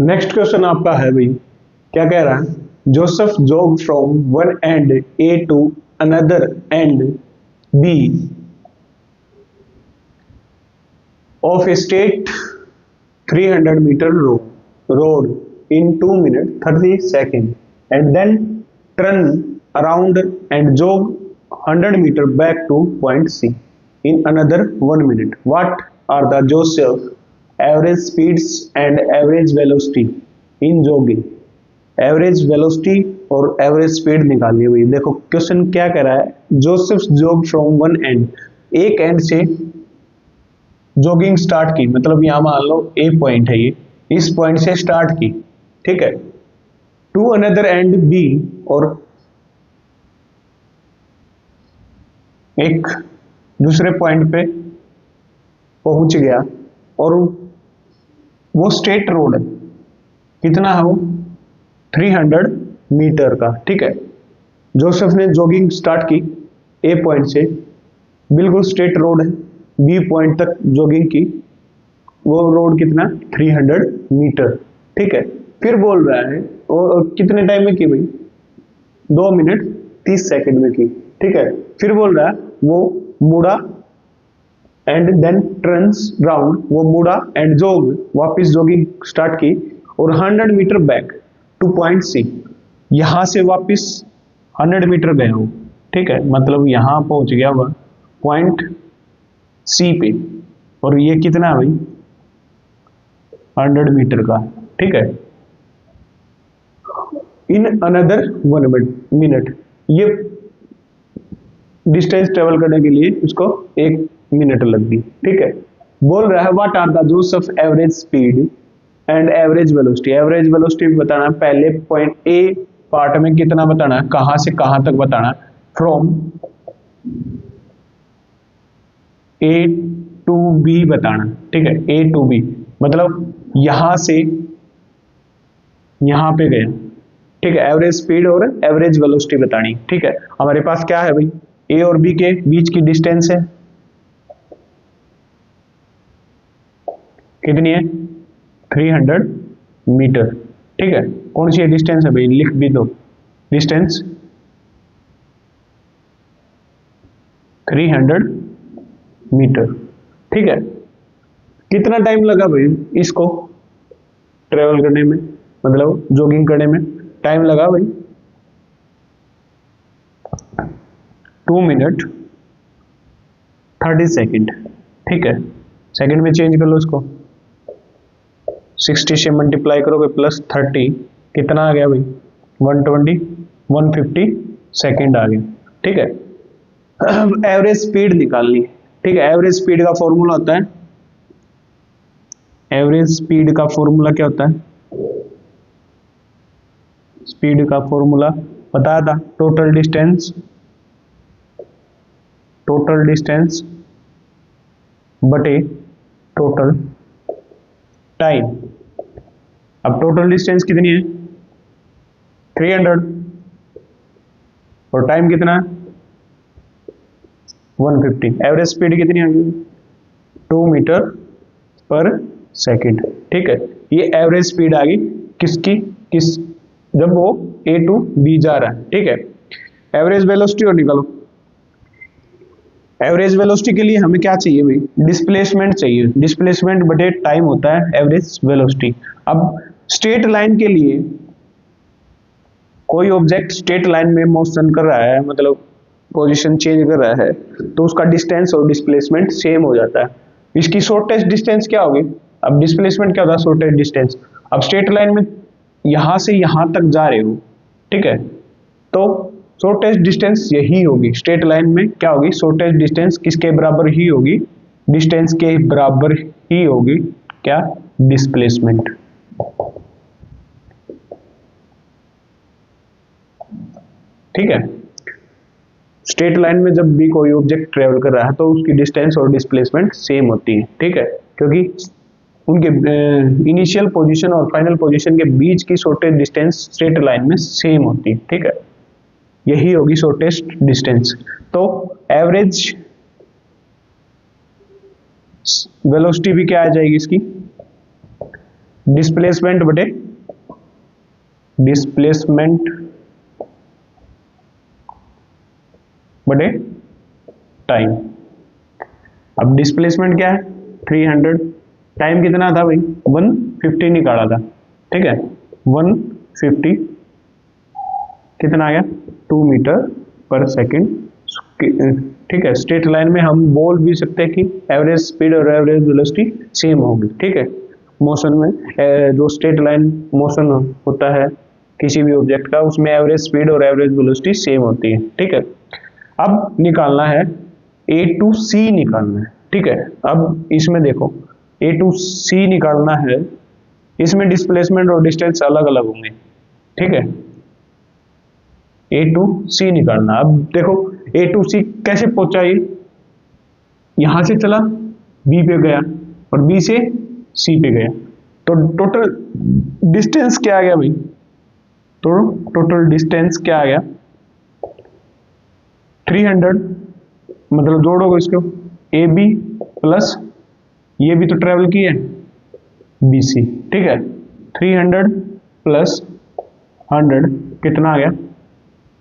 Next question आपका है भाई, क्या कह रहा है, Joseph jog from one end a to another end b of a straight 300 metre road in 2 minutes 30 seconds and then turn around and jog 100 meter back to point C in another 1 minute. What are the Joseph average speeds and average velocity in jogging? Average velocity और average speed निकालनी है भाई। देखो question क्या कह रहा है, Joseph jog from one and, एक एंड से जोगिंग स्टार्ट की, मतलब यहां मान लो ए पॉइंट है, ये इस पॉइंट से स्टार्ट की, ठीक है, टू अनदर एंड बी, और एक दूसरे पॉइंट पे पहुंच गया, और वो स्टेट रोड है, कितना है वो 300 मीटर का, ठीक है। जोसेफ ने जॉगिंग स्टार्ट की ए पॉइंट से, बिल्कुल स्ट्रेट रोड है, बी पॉइंट तक जॉगिंग की, वो रोड कितना 300 मीटर, ठीक है। फिर बोल रहा है और कितने टाइम में की भाई, 2 मिनट 30 सेकंड में की, ठीक है। फिर बोल रहा है वो मुड़ा एंड देन टर्न्स राउंड, वो मुड़ा एंड जॉग, वापस जॉगिंग स्टार्ट की, और 100 metre back to point c, यहां से वापस 100 मीटर गए हो, ठीक है, मतलब यहां पहुंच गया वह पॉइंट सी पे, और ये कितना है भाई 100 मीटर का, ठीक है। इन अनदर 1 मिनट, ये डिस्टेंस ट्रेवल करने के लिए उसको 1 मिनट लग गई, ठीक है। बोल रहा है what are the Joseph average speed and average velocity, average velocity बताना, पहले पॉइंट ए पार्ट में कितना बताना, कहां से कहां तक बताना, फ्रॉम ए टू बी बताना, ठीक है, ए टू बी, मतलब यहां से यहां पे गया, ठीक है। एवरेज स्पीड और एवरेज वेलोसिटी बतानी, ठीक है। हमारे पास क्या है भाई, ए और बी के बीच की डिस्टेंस है कितनी है 300 मीटर, ठीक है। कौन सी डिस्टेंस है भाई, लिख भी दो, डिस्टेंस 300 मीटर, ठीक है। कितना टाइम लगा भाई इसको ट्रेवल करने में, मतलब जॉगिंग करने में, टाइम लगा भाई 2 मिनट 30 सेकंड, ठीक है। सेकंड में चेंज कर लो इसको, 60 से मल्टीप्लाई करोगे प्लस 30, कितना आ गया भाई 120, 150 सेकंड आ गया, ठीक है। एवरेज स्पीड निकालनी है, ठीक है। एवरेज स्पीड का फॉर्मूला होता है, एवरेज स्पीड का फॉर्मूला क्या होता है, स्पीड का फॉर्मूला बताया था, टोटल डिस्टेंस बटे टोटल टाइम। अब टोटल डिस्टेंस कितनी है 300, और टाइम कितना है 150, एवरेज स्पीड कितनी आ गई 2 मीटर पर सेकंड, ठीक है। ये एवरेज स्पीड आ गई किसकी, जब वो ए टू बी जा रहा है, ठीक है। एवरेज वेलोसिटी और निकालो, एवरेज वेलोसिटी के लिए हमें क्या चाहिए भाई, डिस्प्लेसमेंट चाहिए, डिस्प्लेसमेंट बटे टाइम होता है एवरेज वेलोसिटी। अब स्ट्रेट लाइन के लिए, कोई ऑब्जेक्ट स्ट्रेट लाइन में मोशन कर रहा है, मतलब पोजीशन चेंज कर रहा है, तो उसका डिस्टेंस और डिस्प्लेसमेंट सेम हो जाता है। इसकी शॉर्टेस्ट डिस्टेंस क्या होगी, अब डिस्प्लेसमेंट क्या होता है शॉर्टेस्ट डिस्टेंस, अब स्ट्रेट लाइन में यहां से यहां तक जा रहे हो, ठीक है, तो शॉर्टेस्ट डिस्टेंस यही होगी, स्ट्रेट लाइन में क्या होगी, शॉर्टेस्ट डिस्टेंस किसके बराबर ही होगी, डिस्टेंस के बराबर ही होगी क्या, डिस्प्लेसमेंट, ठीक है। स्ट्रेट लाइन में जब भी कोई ऑब्जेक्ट ट्रेवल कर रहा है तो उसकी डिस्टेंस और डिस्प्लेसमेंट सेम होती है, ठीक है, क्योंकि उनके इनिशियल पोजीशन और फाइनल पोजीशन के बीच की शॉर्टेस्ट डिस्टेंस स्ट्रेट लाइन में सेम होती है, ठीक है, यही होगी शॉर्टेस्ट डिस्टेंस। तो एवरेज वेलोसिटी भी क्या आ जाएगी इसकी, डिस्प्लेसमेंट बटे टाइम। अब डिस्प्लेसमेंट क्या है 300, टाइम कितना था भाई 150 निकाला था, ठीक है 150 कितना आ गया 2 मीटर पर सेकेंड, ठीक है। स्ट्रेट लाइन में हम बोल भी सकते हैं कि एवरेज स्पीड और एवरेज वेलोसिटी सेम होगी, ठीक है। मोशन में जो स्ट्रेट लाइन मोशन होता है किसी भी ऑब्जेक्ट का, उसमें एवरेज स्पीड और एवरेज वेलोसिटी सेम होती है, ठीक है। अब निकालना है ए टू सी निकालना है, ठीक है। अब इसमें देखो ए टू सी निकालना है, इसमें डिस्प्लेसमेंट और डिस्टेंस अलग अलग होंगे, ठीक है। ए टू सी निकालना, अब देखो ए टू सी कैसे पहुंचा, ये यहां से चला बी पे गया और बी से सी पे गया, तो टोटल डिस्टेंस क्या आ गया भाई, तो टोटल डिस्टेंस क्या आ गया 300, मतलब जोड़ोगे इसको ए बी प्लस ये भी तो ट्रेवल की है बी सी, ठीक है। 300 प्लस 100 कितना आ गया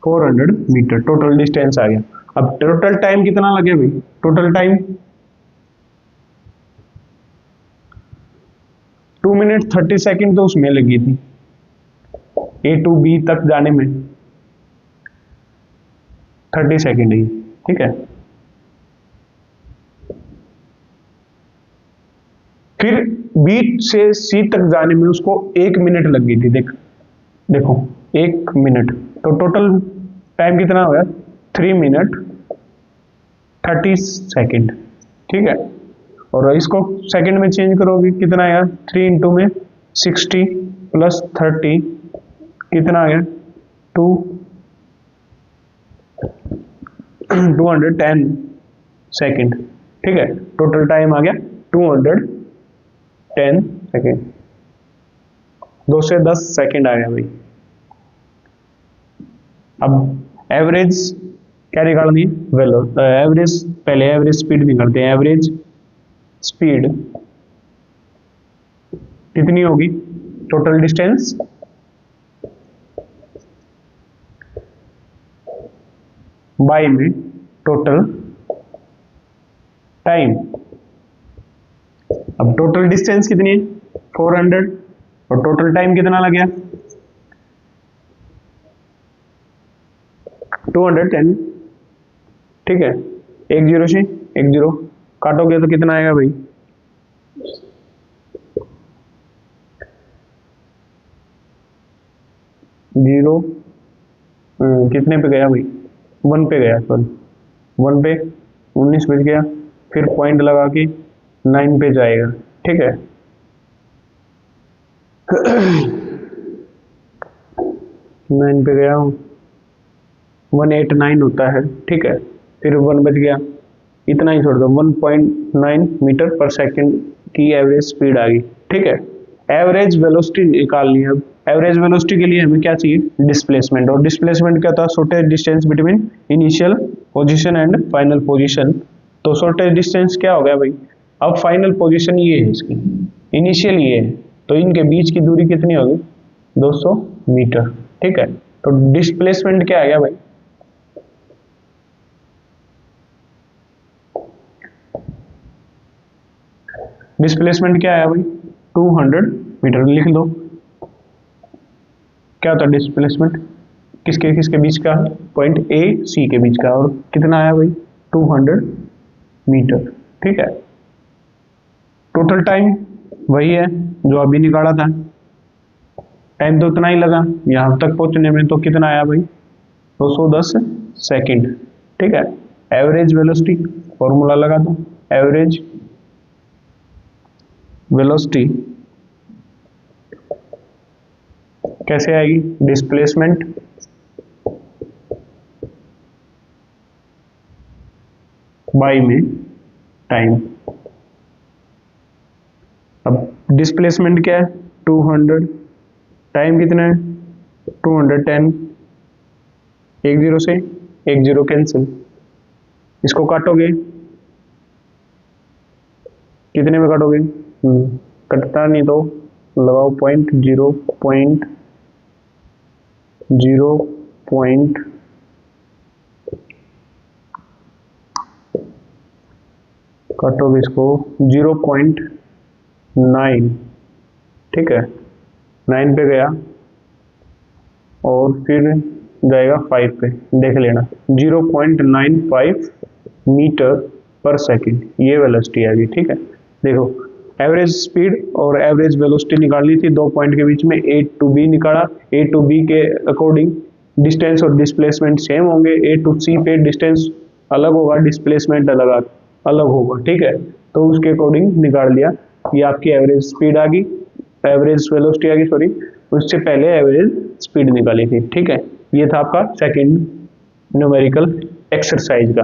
400 मीटर, टोटल डिस्टेंस आ गया। अब टोटल टाइम कितना लगे भाई, टोटल टाइम 2 मिनट 30 सेकेंड तो उसमें लगी थी ए टू बी तक जाने में 30 सेकेंड ही, ठीक है। फिर बी से सी तक जाने में उसको 1 मिनट लग गई थी, देखो 1 मिनट, तो टोटल टाइम कितना हो गया 3 मिनट 30 सेकेंड, ठीक है। और इसको सेकेंड में चेंज करोगे कितना आएगा 3 इंटू में 60 प्लस 30 कितना आ गया 210 सेकेंड, ठीक है। टोटल टाइम आ गया 210 सेकेंड, 2 से 10 सेकेंड आ गया भाई। अब एवरेज क्या निकालनी है, एवरेज पहले एवरेज स्पीड निकालते हैं। एवरेज स्पीड कितनी होगी, टोटल डिस्टेंस बाई में टोटल टाइम। अब टोटल डिस्टेंस कितनी है 400 और टोटल टाइम कितना लग गया 210, ठीक है। 10 से 10 काटोगे तो कितना आएगा भाई 0, कितने पे गया भाई 1 पे गया, सॉरी 1 पे 19 बच गया, फिर पॉइंट लगा के 9 पे जाएगा, ठीक है। 9 पे गया 189 होता है, ठीक है। फिर 1 बच गया, इतना ही छोड़ दो 1.9 मीटर पर सेकंड की एवरेज स्पीड आ गई, ठीक है। एवरेज वेलोसिटी निकालनी है। अब एवरेज वेलोसिटी के लिए हमें क्या चाहिए डिस्प्लेसमेंट, और डिस्प्लेसमेंट क्या था shortage distance between initial position and final position. तो शॉर्टेज डिस्टेंस क्या हो गया भाई, अब फाइनल पोजीशन ये है इसकी, इनिशियल ये है, तो इनके बीच की दूरी कितनी होगी 200 मीटर, ठीक है। तो डिस्प्लेसमेंट क्या आ गया भाई डिस्प्लेसमेंट क्या आया भाई 200 मीटर, लिख दो क्या होता है डिस्प्लेसमेंट, किसके किसके बीच का, पॉइंट ए सी के बीच का, और कितना आया भाई 200 मीटर, ठीक है। टोटल टाइम वही है जो अभी निकाला था, टाइम तो उतना ही लगा यहां तक पहुंचने में, तो कितना आया भाई 210 सेकंड, ठीक है। एवरेज वेलोसिटी फॉर्मूला लगा दो, एवरेज वेलोसिटी कैसे आएगी, डिस्प्लेसमेंट बाई में टाइम। अब डिस्प्लेसमेंट क्या है 200, टाइम कितना है 210, 10 से 10 कैंसिल, इसको काटोगे कितने में काटोगे कटता नहीं तो लगाओ पॉइंट, 0.0 पॉइंट काटो इसको 0.9, ठीक है, 9 पे गया और फिर जाएगा 5 पे, देख लेना 0.95 मीटर पर सेकंड, ये वेलोसिटी आ गई, ठीक है। देखो एवरेज स्पीड और एवरेज वेलोसिटी निकालनी थी, 2 पॉइंट के बीच में A to B निकाला। A to B के अकॉर्डिंग डिस्टेंस और डिस्प्लेसमेंट सेम होंगे, A to C पे डिस्टेंस अलग होगा, डिस्प्लेसमेंट अलग होगा, ठीक है। तो उसके अकॉर्डिंग निकाल लिया, ये आपकी एवरेज स्पीड आ गई, एवरेज वेलोसिटी आ गई, सॉरी, उससे पहले एवरेज स्पीड निकाली थी, ठीक है। ये था आपका सेकंड न्यूमेरिकल एक्सरसाइज का।